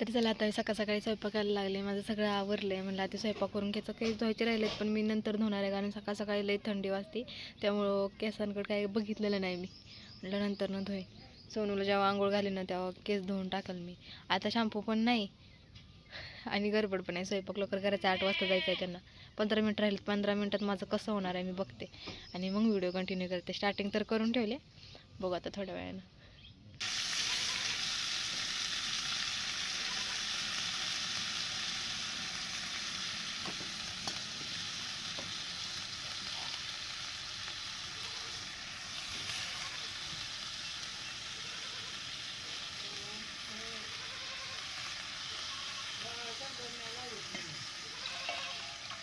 तर चला आता सकाळ सकाळी स्वयंपाकाला लागले. माझं सगळं आवरलं आहे. म्हणलं आता स्वयंपाक करून घ्यायचं, काही धुवायचे राहिलेत पण मी नंतर धुणार आहे, कारण सकाळ सकाळी लई थंडी वाजते. त्यामुळं केसांकडे काही बघितलेलं नाही मी. म्हटलं नंतर न धुई. सोनूला जेव्हा आंघोळ घाली ना तेव्हा केस धुवून टाकल मी. आता शॅम्पू पण नाही आणि गडबड पण आहे. स्वयंपाक लवकर करायचं, 8 वाजता जायचं आहे त्यांना. 15 मिनिट राहिले. 15 मिनिटात माझं कसं होणार आहे मी बघते आणि मग व्हिडिओ कंटिन्यू करते. स्टार्टिंग तर करून ठेवले, बघू आता थोड्या वेळानं.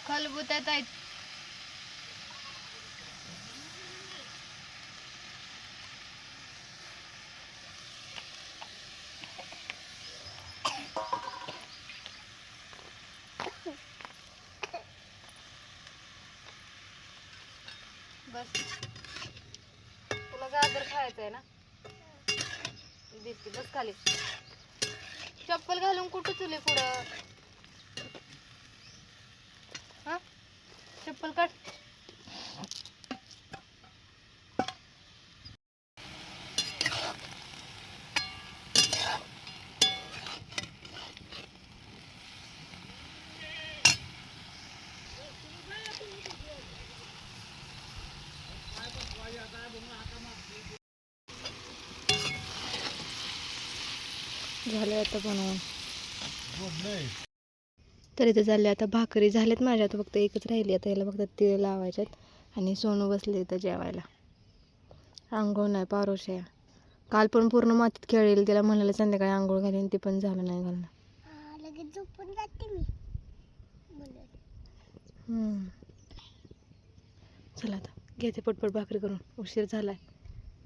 खलबुत्यात आहेत. बस तुला गाजर खायचं आहे ना, दिसते. बस खाली. चप्पल घालून कुठं चुली पुढं? हा, चप्पल काढ. झाले आता बनवून. तर इथे झाले आता भाकरी झाल्यात माझ्या. आता फक्त एकच राहिली. आता याला फक्त तीळ लावायच्यात आणि सोनू बसले इथं जेवायला. आंघोळ नाही, पारोश आहे. काल पण पूर्ण मातीत खेळेल. तिला म्हणाले संध्याकाळी आंघोळ घालीन, ती पण झालं नाही घालणं. लगेच झोपून जाते मी. चला आता घेते पटपट भाकरी करून, उशीर झालाय,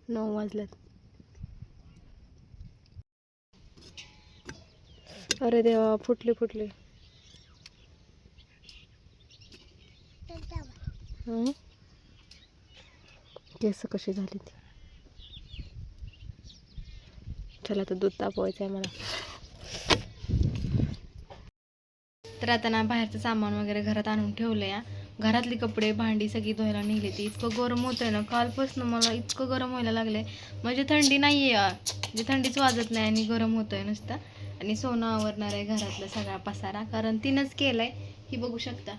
9 वाजल्यात. अरे देवा, फुटली. केस कशी झाली ती. चला आता दूध तापवायचं आहे मला. तर आता ना बाहेरचं सामान वगैरे घरात आणून ठेवलं या. घरातली कपडे भांडी सगळी धुवायला निघली ती. इतकं गरम होतंय ना, कालपासून मला इतकं गरम व्हायला लागलंय. म्हणजे थंडी नाही आहे, म्हणजे थंडीच वाजत नाही आणि गरम होतंय नुसतं. आणि सोनं आवरणार आहे घरातला सगळा पसारा, कारण तिनंच केलाय. ही बघू शकता,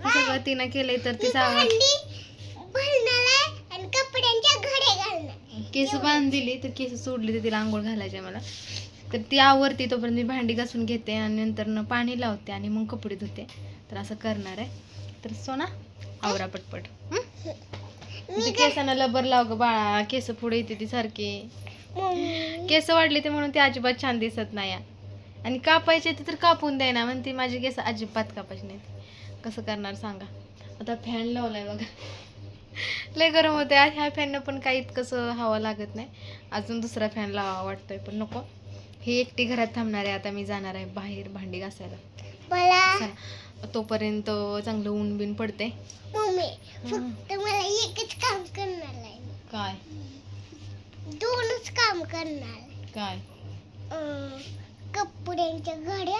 सगळं तिनं केलंय. तर ती केस बांध दिली, तर केस सोडली, तर तिला आंघोळ घालायचे मला. तर ती आवरती तोपर्यंत मी भांडी घासून घेते आणि नंतर पाणी लावते आणि मग कपडे धुते. तर असं करणार आहे. तर सोना आवरा पटपट. ती केसांना लबर लाव ग बाळा, केस पुढे येते ती सारखी. केस वाढले ते म्हणून ती अजिबात छान दिसत नाही. आणि कापायचे ते तर कापून द्याय ना, म्हणते माझी केस अजिबात कापायची नाही. कसं करणार सांगा. आता फॅन लावलाय बघा, लय गरम होते. ह्या फॅननं पण काही इतकंसं हवा लागत नाही. अजून दुसरा फॅन लावा वाटतोय, पण नको. ही एकटी घरात थांबणार आहे. आता मी जाणार आहे बाहेर भांडी घासायला. तोपर्यंत चांगलं ऊन बिन पडते. फक्त मला एकच काम करणार आहे. काय? 2च काम करणार. काय? कपड्यांच्या घड्या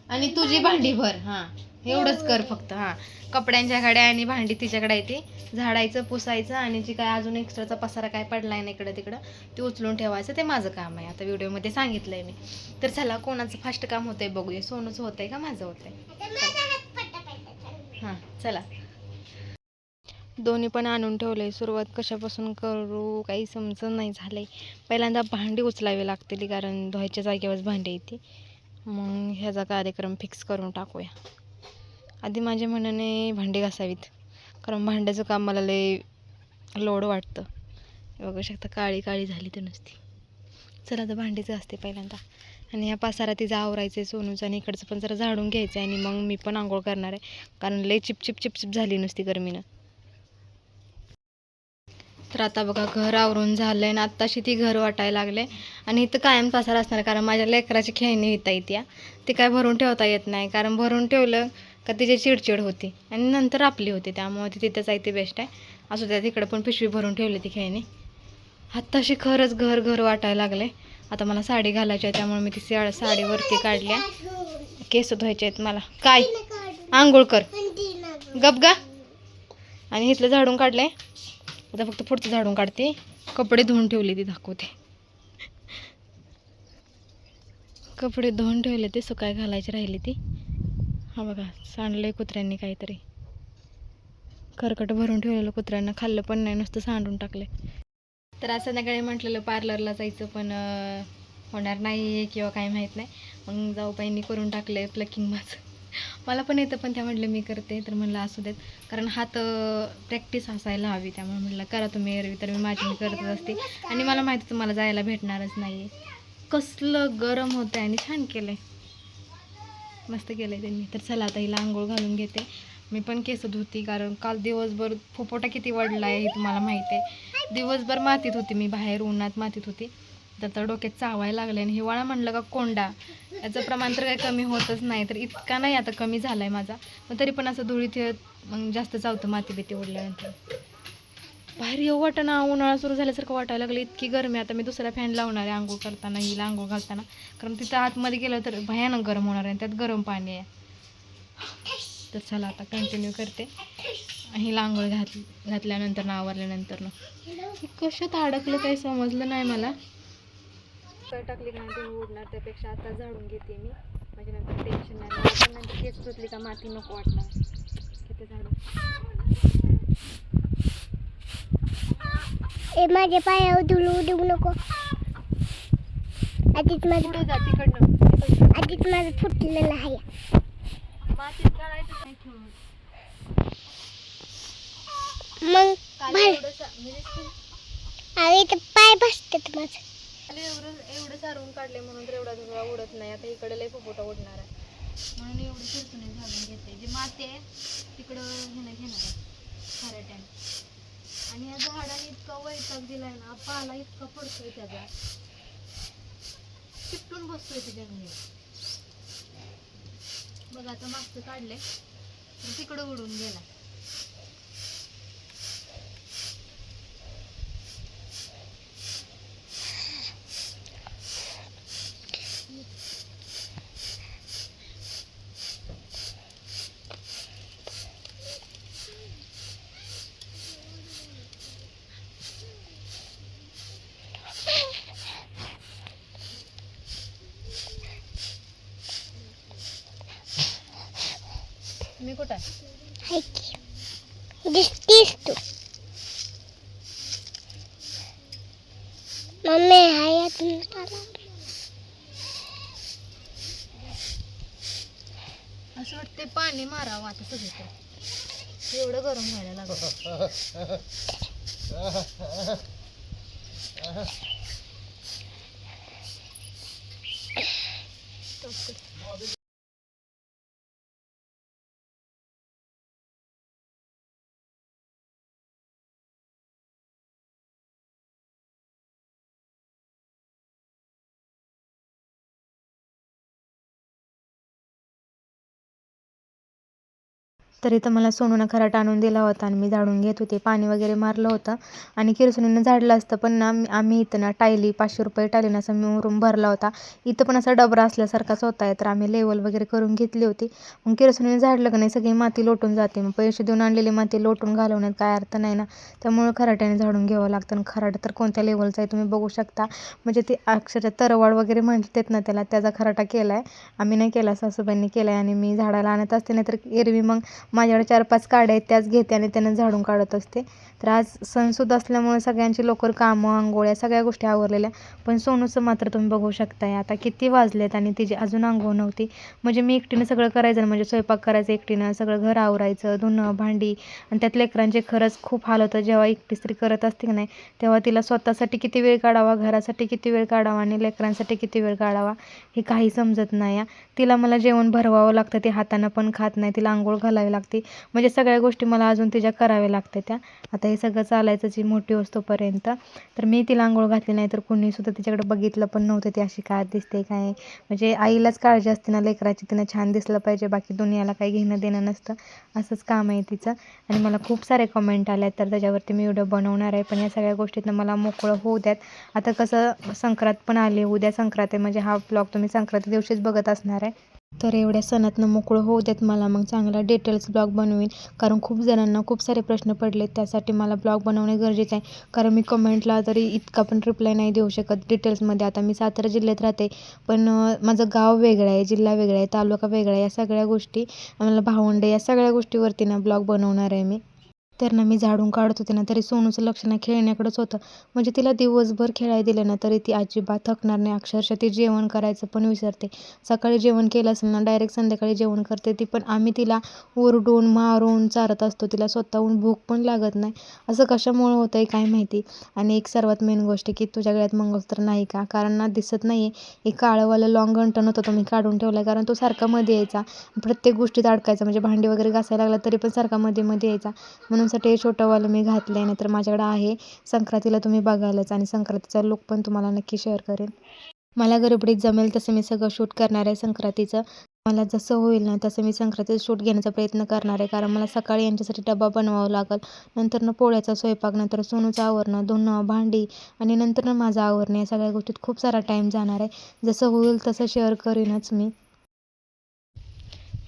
आणि तुझी भांडी भर. हा, एवढंच कर फक्त. हा, कपड्यांच्या घड्या आणि भांडी तिच्याकडे येते. झाडायचं, पुसायचं आणि जी काय अजून एक्स्ट्राचा पसारा काय पडलाय ना इकडं तिकडं, ते उचलून ठेवायचं. ते माझं काम आहे. आता व्हिडिओमध्ये सांगितलंय मी. तर चला, कोणाचं फास्ट काम होतंय बघूया. सोनूचं होतंय का माझं होतंय? हां, चला. दोन्ही पण आणून ठेवलंय. सुरुवात कशापासून करू काही समजत नाही झालंय. पहिल्यांदा भांडी उचलावी लागतील, कारण धुवायच्या जागेवरच भांडी येते. मग ह्याचा कार्यक्रम फिक्स करून टाकूया. आधी माझ्या मनाने भांडी घासावीत, कारण भांड्याचं काम मला लय लोड वाटतं. बघू शकता काळी काळी झाली तर नुसती. चला आता भांडीच घासते पहिल्यांदा. आणि ह्या पसारा तिचा आवरायचं आहे सोनूचं, आणि इकडचं पण जरा झाडून घ्यायचं आहे. आणि मग मी पण आंघोळ करणार आहे, कारण लय चिपचिप झाली नुसती गरमीनं. तर आता बघा घर आवरून झालंय ना, आत्ताशी ती घर वाटायला लागले. आणि इथं कायम पसारा असणार, कारण माझ्या लेकराची खेळणी येता येते. ते काय भरून ठेवता येत नाही, कारण भरून ठेवलं का तिची चिडचिड होती आणि नंतर आपली होती. त्यामुळे ती तिथंच आहे, ती बेस्ट आहे. असू द्या, तिकडं पण पिशवी भरून ठेवली ती खेळणी. आत्ताशी खरंच घर घर वाटायला लागले. आता मला साडी घालायची आहे त्यामुळे मी ती साडीवरती काढल्या. केस धुवायचे आहेत मला. काय आंघोळ कर गप गा. आणि इथलं झाडून काढलंय. आता फक्त पुढचं झाडून काढते. कपडे धुवून ठेवले ती दाखवते. कपडे धुवून ठेवले ते सुकाय घालायची राहिली ती. हा बघा सांडलंय कुत्र्यांनी काहीतरी. खरकट भरून ठेवलेलं कुत्र्यांना खाल्लं पण नाही, नुसतं सांडून टाकले. तर आज संध्याकाळी म्हटलेलं पार्लरला जायचं पण होणार नाही किंवा काय माहीत नाही. मग जाऊबाईंनी करून टाकले प्लकिंग माझं. मला पण येतं पण त्या म्हटलं मी करते. तर म्हणलं असू देत, कारण हात प्रॅक्टिस असायला हवी. त्यामुळे म्हटलं करा तुम्ही. एरवी तर मी माझी मी करतच असते आणि मला माहिती तुम्हाला जायला भेटणारच नाही. कसलं गरम होतं आणि छान केलं आहे, मस्त केलं आहे त्यांनी. तर चला आता हिला आंघोळ घालून घेते. मी पण केस धुती, कारण काल दिवसभर फोपोटा किती वाढला आहे हे तुम्हाला माहिती आहे. दिवसभर मातीत होती मी, बाहेर उन्हात मातीत होती. तर डोक्यात चावायला लागले आणि हिवाळा म्हणलं का कोंडा, याचं प्रमाण तर काही कमी होतच नाही. तर इतका नाही आता कमी झाला आहे माझा, पण तरी पण असं धुळीत मग जास्त चावतं माती बिती उडल्यानंतर. बाहेर येऊ वाटणं, उन्हाळा सुरू झाल्यासारखं वाटायला लागलं. इतकी गरमी. आता मी दुसरा फॅन लावणार आहे आंघोळ करताना, हिला आंघोळ घालताना, कारण तिथं आतमध्ये गेलं तर भयानक गरम होणार आहे. त्यात गरम पाणी आहे. तर चला आता कंटिन्यू करते. हिला आंघोळ घातल्यानंतर आवरल्यानंतर कशात अडकलं काही समजलं नाही मला. टाकली का नाही उडणार, त्यापेक्षा आता झाडून घेते मी. म्हणजे नंतर टेन्शन नाही. नंतर केस धुतली का माती नको वाटणार. किती झाडून माझ्या पायावर धुळू देऊ नको. आधीच माझं पुढे जा तिकडनं. आधीच माझं फुटलेलं आहे. मातीत काढायचं नाही खेळून. मग अरे इथं पाय बसतात माझं. एवढं सारून काढले म्हणून तर एवढा धुळा उडत नाही. आता इकडे लय फोटा उडणार आहे म्हणून एवढं शिरतून झाडून घेते. जे माती आहे तिकडं घेणार आहे खराट्याने. आणि या झाडाने इतका वैताग दिलाय ना, पाला इतका पडतोय त्याचा, चिपटून बसतोय त्याच्यामध्ये. बघ आता मागचं काढले तर तिकडं उडून गेला. मी कुठं हाय की दिसतीस तू. मम्मी हाय असं वाटते पाणी मारावं आता सगळीकडे. एवढं गरम व्हायला लागलं. तरी तर मला सोनूनं खराट आणून दिला होता आणि मी झाडून घेत होते. पाणी वगैरे मारलं होतं आणि किरसुनीनं झाडलं असतं, पण ना आम्ही इथं ना टायली 500 रुपये टायलीनं असा मुरुम भरला होता. इथं पण असा डबरा असल्यासारखाच होता आहे. तर आम्ही लेवल वगैरे करून घेतली होती. मग किरसुनीनं झाडलं का नाही सगळी माती लोटून जाते. मग पैसे देऊन आणलेली माती लोटून घालवण्यात काय अर्थ नाही ना. त्यामुळं खराट्याने झाडून घ्यावं लागतं. आणि खराट तर कोणत्या लेवलचा आहे तुम्ही बघू शकता. म्हणजे ते अक्षरशः तरवाड वगैरे म्हणतात ना त्याला, त्याचा खराटा केला आहे. आम्ही नाही केला, सासूबाईंनी केला आहे. आणि मी झाडाला आणत असते नाही तर एरवी मग माझ्याकडे 4-5 काड्या आहेत त्याच घेते आणि त्यानं झाडून काढत असते. तर आज सणसूद असल्यामुळे सगळ्यांची लवकर कामं, आंघोळ्या सगळ्या गोष्टी आवरलेल्या. पण सोनूचं मात्र तुम्ही बघू शकताय आता किती वाजलेत आणि तिची अजून आंघोळ नव्हती. म्हणजे मी एकटीनं सगळं करायचं ना, म्हणजे स्वयंपाक करायचं एकटीनं, सगळं घर आवरायचं, धुणं भांडी. आणि त्यात लेकरांचे खरंच खूप हाल होतं. जेव्हा एकटी स्त्री करत असते की नाही तेव्हा तिला स्वतःसाठी किती वेळ काढावा, घरासाठी किती वेळ काढावा आणि लेकरांसाठी किती वेळ काढावा हे काही समजत नाही. तिला मला जेवण भरवावं लागतं, ती हातानं पण खात नाही. तिला आंघोळ घालावी लागते. लागते, म्हणजे सगळ्या गोष्टी मला अजून तिच्या कराव्या लागते त्या. आता हे सगळं चालायचंच ही मोठी वस्तूपर्यंत. तर मी तिला आंघोळ घातली नाही तर कुणीसुद्धा तिच्याकडे बघितलं पण नव्हतं ती अशी काय दिसते काय. म्हणजे आईलाच काळजी असते ना लेकराची, तिनं छान दिसलं पाहिजे, बाकी दुनियाला काही घेणं देणं नसतं. असंच काम आहे तिचं. आणि मला खूप सारे कमेंट आले तर त्याच्यावरती मी व्हिडिओ बनवणार आहे, पण या सगळ्या गोष्टीतनं मला मोकळं होऊ द्यात. आता कसं संक्रांत पण आली, उद्या संक्रांत आहे, म्हणजे हा ब्लॉग तुम्ही संक्रांती दिवशीच बघत असणार आहे. तर एवढ्या सणातनं मोकळं होऊ देत मला, मग चांगला डिटेल्स ब्लॉग बनवीन. कारण खूप जणांना खूप सारे प्रश्न पडले, त्यासाठी मला ब्लॉग बनवणे गरजेचं आहे. कारण मी कमेंटला तरी इतका पण रिप्लाय नाही देऊ शकत डिटेल्समध्ये. आता मी सातारा जिल्ह्यात राहते, पण माझं गाव वेगळं आहे, जिल्हा वेगळा आहे, तालुका वेगळा आहे. या सगळ्या गोष्टी, मला भावंडे, या सगळ्या गोष्टीवरती ना ब्लॉग बनवणार आहे मी. तर ना मी झाडून काढत होते ना तरी सोनूचं लक्ष ना खेळण्याकडेच होतं. म्हणजे तिला दिवसभर खेळायला दिलं ना तरी ती अजिबात थकणार नाही. अक्षरशः ती जेवण करायचं पण विसरते. सकाळी जेवण केलं असेल ना डायरेक्ट संध्याकाळी जेवण करते ती, पण आम्ही तिला ओरडून मारून चारत असतो. तिला स्वतःहून भूक पण लागत नाही. असं कशामुळं होतं आहे काय माहिती. आणि एक सर्वात मेन गोष्ट की तुझ्या गळ्यात मंगळसूत्र नाही का, कारण ना दिसत नाही आहे. एक काळंवालं लॉंग गंठण होतं, तो मी काढून ठेवला आहे, कारण तो सारखा मध्ये यायचा, प्रत्येक गोष्टीत अडकायचा. म्हणजे भांडी वगैरे घासायला लागला तरी पण सारखा मध्ये मध्ये यायचा, म्हणून साठी हे छोटंवालं मी घातलं आहे. नाहीतर माझ्याकडे आहे, संक्रांतीला तुम्ही बघायलाच. आणि संक्रांतीचा लुक पण तुम्हाला नक्की शेअर करेन. मला गडबडीत जमेल तसं मी सगळं शूट करणार आहे संक्रांतीचं. मला जसं होईल ना तसं मी संक्रांतीचं शूट घेण्याचा प्रयत्न करणार आहे, कारण मला सकाळी यांच्यासाठी डबा बनवावा लागेल, नंतर पोळ्याचा स्वयंपाक, नंतर सोनूचं आवरणं, धुणं भांडी, आणि नंतर माझं आवरणं. या सगळ्या गोष्टीत खूप सारा टाईम जाणार आहे. जसं होईल तसं शेअर करीनच मी.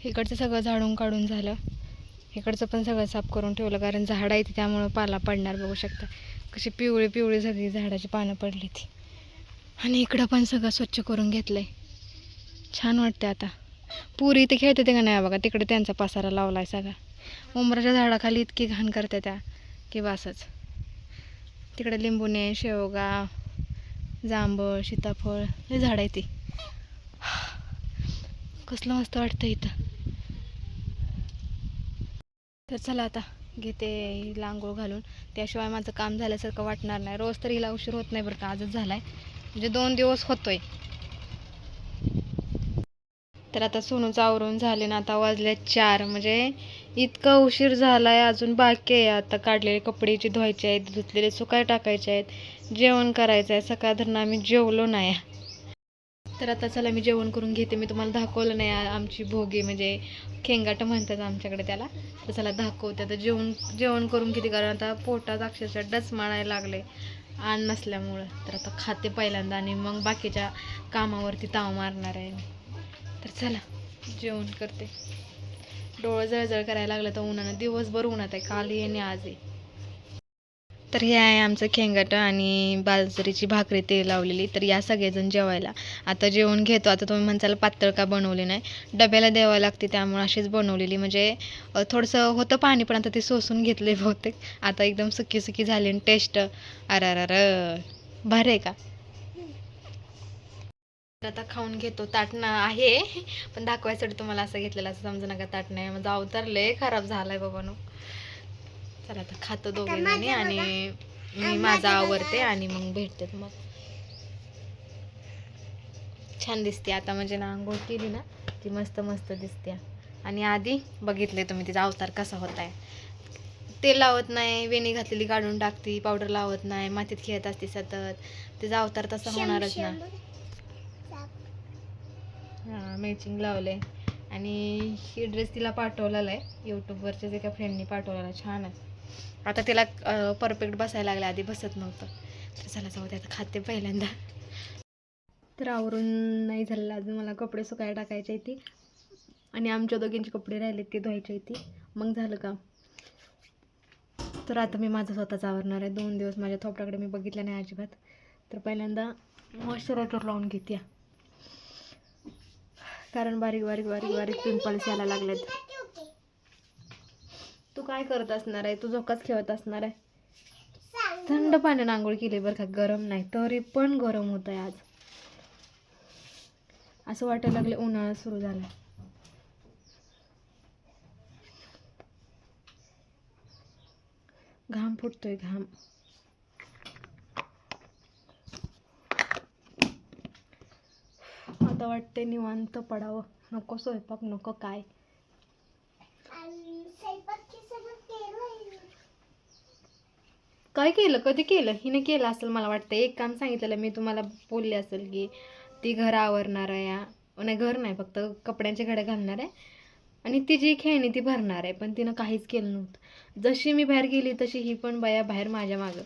इकडचं सगळं झाडून काढून झालं, इकडचं पण सगळं साफ करून ठेवलं, कारण झाड आहे त्यामुळं पाला पडणार. बघू शकता कशी पिवळी पिवळी सगळी झाडाची पानं पडली ती. आणि इकडं पण सगळं स्वच्छ करून घेतलंय. छान वाटते. आता पुरी इथे खेळते ते का नाही बघा, तिकडे त्यांचा पसारा लावलाय सगळा. उंबराच्या झाडाखाली इतकी घाण करते त्या की बासच. तिकडे लिंबूने, शेवगा, जांभळ, सीताफळ हे झाड आहे ती. कसलं मस्त वाटतं इथं. तर चला आता घेते हिला आंघोळ घालून, त्याशिवाय माझं काम झाल्यासारखं वाटणार नाही. रोज तर हिला उशीर होत नाही बरं का, आजच झालाय, म्हणजे 2 दिवस होतोय. तर आता सोनूचं आवरून झाले ना, आता वाजले 4, म्हणजे इतका उशीर झालाय. अजून बाकी आहे. आता काढलेले कपडेची धुवायचे आहेत, धुतलेले सुकाय टाकायचे आहेत, जेवण करायचं आहे. सकाळधरनं आम्ही जेवलो नाही. तर आता चला मी जेवण करून घेते. मी तुम्हाला दाखवलं नाही आमची भोगी, म्हणजे खेंगाट म्हणतात आमच्याकडे त्याला. तर चला दाखवते. आता जेवण करून घेते, कारण आता पोटात अक्षरशः डच मारायला लागले अन्न नसल्यामुळं. तर आता खाते पहिल्यांदा आणि मग बाकीच्या कामावरती ताव मारणार आहे मी. तर चला जेवण करते. डोळं जळजळ करायला लागलं तर उन्हानं, दिवसभर उन्हात आहे, काल येणे आज आहे. तर हे आहे आमचं खेंगाट आणि बाजरीची भाकरी ते लावलेली. तर या सगळेजण जेवायला. आता जेवण घेतो. आता तुम्ही म्हणसाल पातळ का बनवले नाही, डब्याला द्यावं लागते त्यामुळे अशीच बनवलेली. म्हणजे थोडंसं होतं पाणी, पण आता ते सोसून घेतले बहुतेक. आता एकदम सुकी सुकी झाली आणि टेस्ट अर भारी आहे का. आता खाऊन घेतो. ताटणं आहे पण दाखवायसाठी तुम्हाला असं घेतलेलं, असं समजू नका ताट नाही. माझा अवतार लय खराब झालाय बाबांनो. चला आता खातो दोघे जणी आणि मी माझा आवरते आणि मग भेटते. मग छान दिसते आता, म्हणजे ना आंघोळ केली ना ती मस्त मस्त दिसते. आणि आधी बघितले तुम्ही तिचा अवतार कसा होत आहे. तेल लावत नाही, वेणी घातलेली काढून टाकती, पावडर लावत नाही, मातीत खेळत असते सतत. तिचा अवतार तसा होणारच ना. हां मॅचिंग लावले. आणि ही ड्रेस तिला पाठवलेला आहे यूट्यूबवरच्या एका फ्रेंडनी पाठवलेला, छान आहे. आता तिला परफेक्ट बसायला लागलं, आधी बसत नव्हतं. तर चला जाऊ दे, आता खाते पहिल्यांदा. तर आवरून नाही झालेलं अजून, मला कपडे सुकायला टाकायचे आहे ती, आणि आमच्या दोघींचे कपडे राहिले ते धुवायचे आहे ती, मग झालं का. तर आता मी माझं स्वतःच आवरणार आहे. 2 दिवस माझ्या थोपडाकडे मी बघितलं नाही अजिबात. तर पहिल्यांदा मॉइश्चरायझर लावून घेते, कारण बारीक बारीक बारीक बारीक पिंपल्स यायला लागलेत. तू काय करत असणार आहे, तू झोकाच खेळत असणार आहे. थंड पाण्याने आंघोळ केली बरं का, गरम नाही, तरी पण गरम होत आहे आज. असं वाटायला लागले उन्हाळा सुरू झाला. घाम फुटतोय घाम. आता वाटते निवांत पडावं, नको स्वयंपाक नको काय. काय केलं, कधी केलं? हिने केलं असेल मला वाटतं. एक काम सांगितलेलं मी तुम्हाला, बोलले असेल की ती घर आवरणार आहे नाही, घर नाही, फक्त कपड्यांचे घडे घालणार आहे आणि ती जी खेळणी ती भरणार आहे, पण तिनं काहीच केलं नव्हतं. जशी मी बाहेर गेली तशी ही पण बाया बाहेर माझ्या मागं.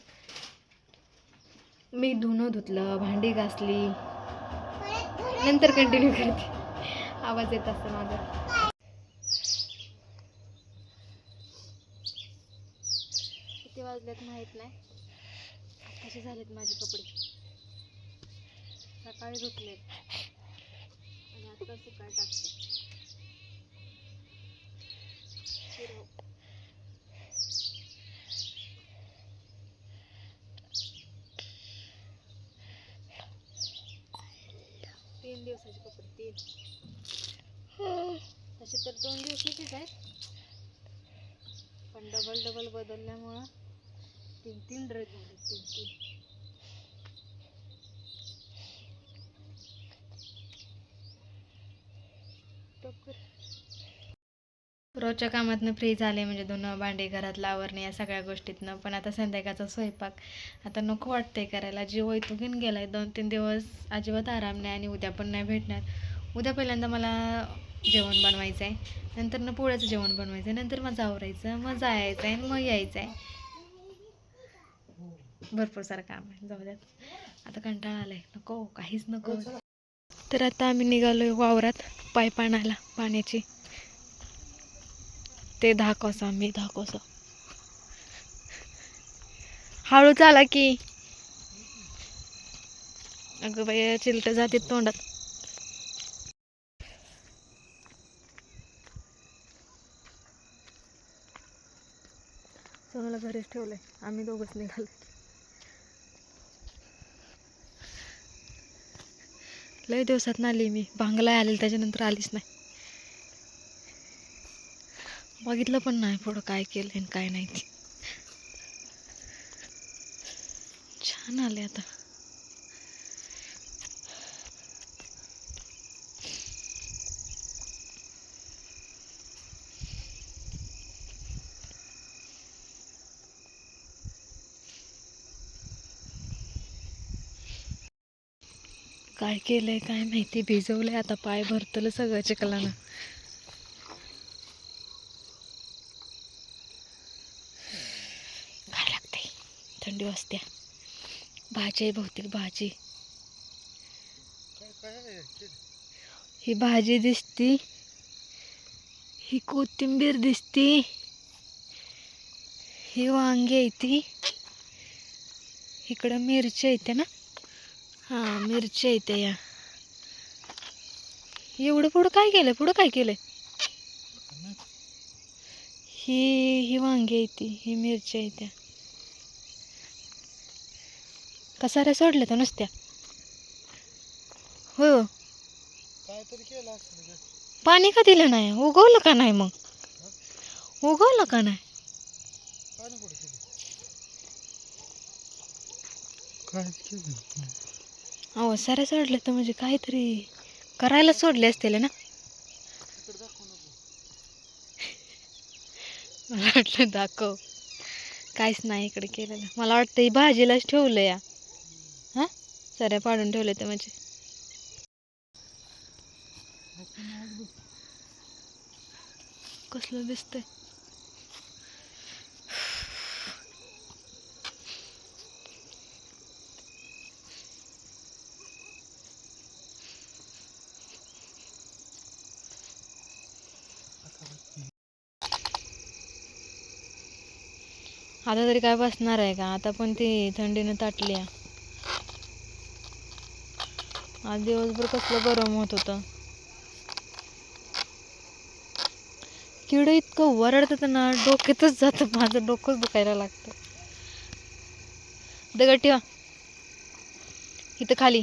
मी धुणं धुतलं, भांडी घासली, नंतर कंटिन्यू करते. आवाज येत असतो माझा. किती वाजलेत माहीत नाही. कसे झालेत माझे कपडे, सकाळी धुतलेत आणि आता सकाळी टाकते. फिरव. 3 दिवसाचे कपडे, 3. तसे तर 2 दिवसाचेच आहेत, पण डबल बदलल्यामुळं 3 ड्रेस झाले. 3 रोजच्या कामातनं फ्री झाले, म्हणजे धुणं भांडी घरातलं आवरणे या सगळ्या गोष्टीतनं. पण आता संध्याकाळचा स्वयंपाक आता नको वाटतंय करायला. जीव वैतुकीन गेलाय. 2-3 दिवस अजिबात आराम नाही आणि उद्या पण नाही भेटणार. उद्या पहिल्यांदा मला जेवण बनवायचं आहे, नंतर पोळ्याचं जेवण बनवायचं आहे, नंतर मग आवरायचं, मग जायचं आहे आणि मग यायचं आहे. भरपूर सारं काम आहे. जाऊ द्यात, आता कंटाळा आलाय, नको, काहीच नको. तर आता आम्ही निघालो वावरात पाईप आणायला पाण्याची. ते 10 कोसा, मी 10 कोसा. हळू चाला की. अगं बाई, चिलट जाते तोंडात. सोनूला घरीच ठेवलंय, आम्ही दोघंच निघालो. लय दिवसात आली मी, भांगला आलेली, त्याच्यानंतर आलीच नाही. बघितलं पण नाही पुढं काय केलं आणि काय नाही ते. छान आले आता. काय केलंय काय माहिती, भिजवलंय आता, पाय भरतलं सगळं चिखलानं. काय लागते, थंडी वाजते. भाजी आहे बहुतेक, भाजी. ही भाजी दिसती, ही कोथिंबीर दिसती, ही वांगी आहे, ती इकडं मिरच्या येते ना, हा मिरच्या येते. या एवढं पुढं काय केलंय, पुढं काय केलंय? ही वांगी येते, ही मिरच्या येत्या. कसाऱ्या सोडल्या तर नुसत्या. हो, पाणी का दिलं नाही? उगवलं का नाही? मग उगवलं का नाही? अहो साऱ्या सोडल्या तर म्हणजे काहीतरी करायला सोडले असतील ना. मला वाटलं दाखव, काहीच नाही इकडे केलेलं. मला वाटतं ही भाजीलाच ठेवलं या. हा, साऱ्या पाडून ठेवल्या तर म्हणजे. कसलं दिसतंय. आता तरी काय बसणार आहे का? आता पण ती थंडीनं ताटली. आज दिवसभर कसलं गरम होत होतं. किड इतकं वरडतं ना, डोक्यातच जातं, माझं डोकंच दुखायला लागतं. दगड ठेवा इथं खाली.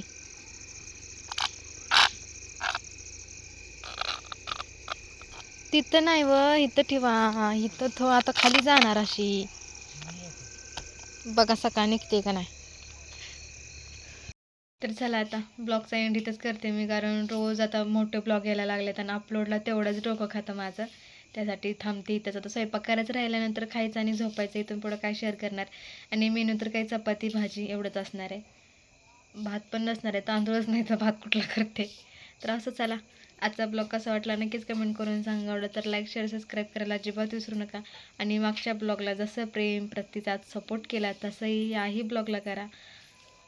तिथं नाही व, इथं ठेवा. इथं आता खाली जाणार अशी. बघा सकाळ निघते का नाही. तर चला आता ब्लॉगचा एंड इथंच करते मी, कारण रोज आता मोठे ब्लॉग यायला लागलेत आणि अपलोडला तेवढंच डोकं खातं माझं. त्यासाठी थांबते. त्याचा तर स्वयंपाक करायचं राहिल्यानंतर खायचं आणि झोपायचं. इथून पुढं काय शेअर करणार. आणि मेनू तर काही चपाती भाजी एवढंच असणार आहे. भात पण नसणार आहे, तांदूळच नाही तर भात कुठला करते. तर असं चला, आजचा ब्लॉग कसा वाटला नक्कीच कमेंट करून सांगा. आवडलं तर लाईक शेअर सबस्क्राईब करायला अजिबात विसरू नका. आणि मागच्या ब्लॉगला जसं प्रेम प्रतिसाद सपोर्ट केला तसंही याही ब्लॉगला करा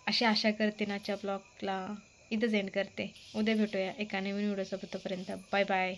अशी आशा करते. आजच्या ब्लॉगला इथंच एंड करते. उद्या भेटूया एका नवीन व्हिडिओसोबत. तोपर्यंत बाय बाय.